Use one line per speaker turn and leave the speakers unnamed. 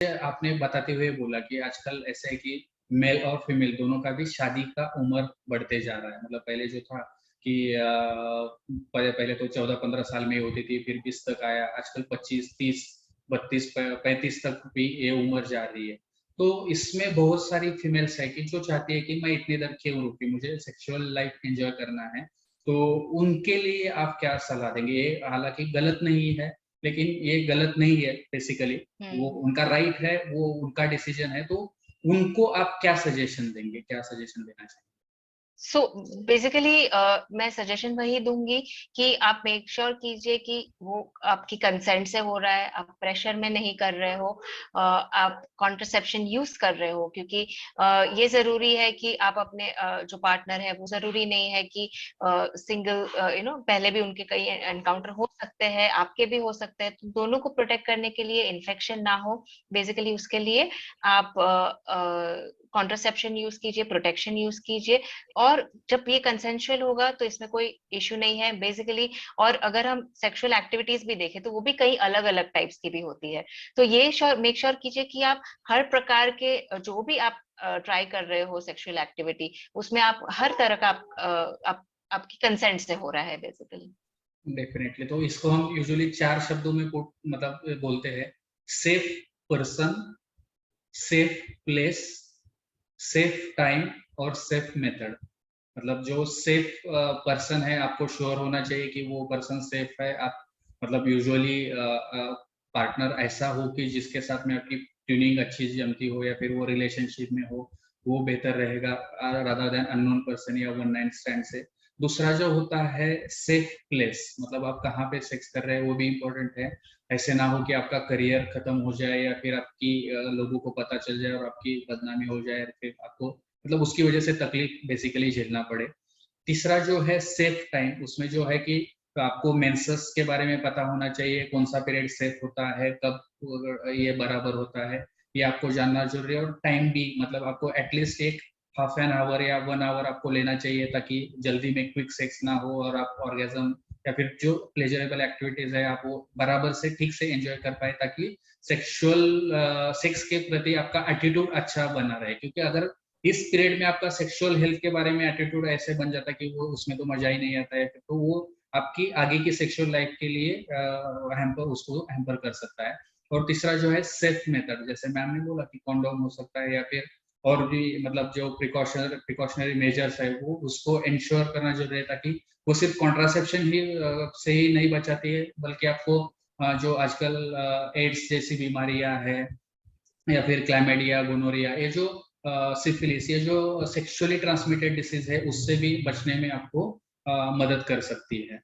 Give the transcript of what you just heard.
आपने बताते हुए बोला कि आजकल ऐसा है कि मेल और फीमेल दोनों का भी शादी का उम्र बढ़ते जा रहा है। मतलब पहले जो था कि पहले तो 14-15 साल में होती थी, फिर 20 तक आया, आजकल 25, 30, 32, 35 तक भी ये उम्र जा रही है। तो इसमें बहुत सारी फीमेल्स है कि जो चाहती है कि मैं इतनी देर क्यों रुकी, मुझे सेक्सुअल लाइफ एंजॉय करना है। तो उनके लिए आप क्या सलाह देंगे? ये हालाँकि गलत नहीं है, लेकिन ये गलत नहीं है बेसिकली, वो
हुँ।
उनका राइट है, वो उनका डिसीजन है, तो उनको आप क्या सजेशन देंगे? क्या सजेशन देना चाहेंगे?
सो बेसिकली मैं सजेशन वही दूँगी कि आप मेक श्योर कीजिए कि वो आपकी कंसेंट से हो रहा है, आप प्रेशर में नहीं कर रहे हो, आप कॉन्ट्रासेप्शन यूज़ कर रहे हो, क्योंकि ये ज़रूरी है कि आप अपने जो पार्टनर है वो ज़रूरी नहीं है कि सिंगल पहले भी उनके कई एनकाउंटर हो सकते हैं, आपके भी हो सकते हैं, तो दोनों को प्रोटेक्ट करने के लिए, इन्फेक्शन ना हो, बेसिकली उसके लिए आप कॉन्ट्रासेप्शन यूज़ कीजिए, प्रोटेक्शन यूज़ कीजिए। और जब ये कंसेंशुअल होगा तो इसमें कोई इश्यू नहीं है बेसिकली। और अगर हम सेक्सुअल एक्टिविटीज भी देखें तो वो भी कई अलग अलग टाइप्स की भी होती है। तो ये मेक श्योर कीजिए कि आप हर प्रकार के जो भी आप ट्राई कर रहे हो सेक्सुअल एक्टिविटी, उसमें आप हर तरह का आपकी कंसेंट से हो रहा है बेसिकली।
डेफिनेटली, तो इसको हम यूजुअली 4 शब्दों में मतलब बोलते हैं, safe person, safe place, safe time और सेफ मेथड। मतलब जो सेफ पर्सन है, आपको श्योर होना चाहिए कि वो पर्सन सेफ है। आप मतलब यूजुअली पार्टनर ऐसा हो कि जिसके साथ में आपकी ट्यूनिंग अच्छी जमती हो, या फिर वो रिलेशनशिप में हो, वो बेहतर रहेगा रादर देन अननोन पर्सन या वन नाइट स्टैंड से। दूसरा जो होता है सेफ प्लेस, मतलब आप कहाँ पे सेक्स कर रहे हैं वो भी इम्पोर्टेंट है। ऐसे ना हो कि आपका करियर खत्म हो जाए, या फिर आपकी लोगों को पता चल जाए और आपकी बदनामी हो जाए, फिर आपको मतलब उसकी वजह से तकलीफ बेसिकली झेलना पड़े। तीसरा जो है सेफ टाइम, उसमें जो है कि आपको मेंसेस के बारे में पता होना चाहिए, कौन सा पीरियड सेफ होता है, कब ये बराबर होता है, ये आपको जानना जरूरी है। और टाइम भी, मतलब आपको एटलीस्ट एक हाफ एन आवर या 1 आवर आपको लेना चाहिए, ताकि जल्दी में क्विक सेक्स ना हो और आप ऑर्गेजम या फिर जो प्लेजरेबल एक्टिविटीज है आप वो बराबर से ठीक से एंजॉय कर पाए, ताकि सेक्सुअल सेक्स के प्रति आपका एटीट्यूड अच्छा बना रहे। क्योंकि अगर इस पीरियड में आपका सेक्सुअल हेल्थ के बारे में एटीट्यूड ऐसे बन जाता है कि वो उसमें तो मजा ही नहीं आता है, तो वो आपकी आगे की सेक्सुअल लाइफ के लिए हैम्पर कर सकता है। और तीसरा जो है सेफ मेथड, जैसे मैम ने बोला कि कॉन्डोम हो सकता है, या फिर और भी मतलब जो प्रिकॉशनरी मेजर्स है वो उसको इंश्योर करना जरूरी है, ताकि वो सिर्फ कॉन्ट्रासेप्शन ही से ही नहीं बचाती है, बल्कि आपको जो आजकल एड्स जैसी बीमारियां है, या फिर क्लैमिडिया, गोनोरिया, ये जो सिफिलिस, ये जो सेक्सुअली ट्रांसमिटेड डिसीज है, उससे भी बचने में आपको मदद कर सकती है।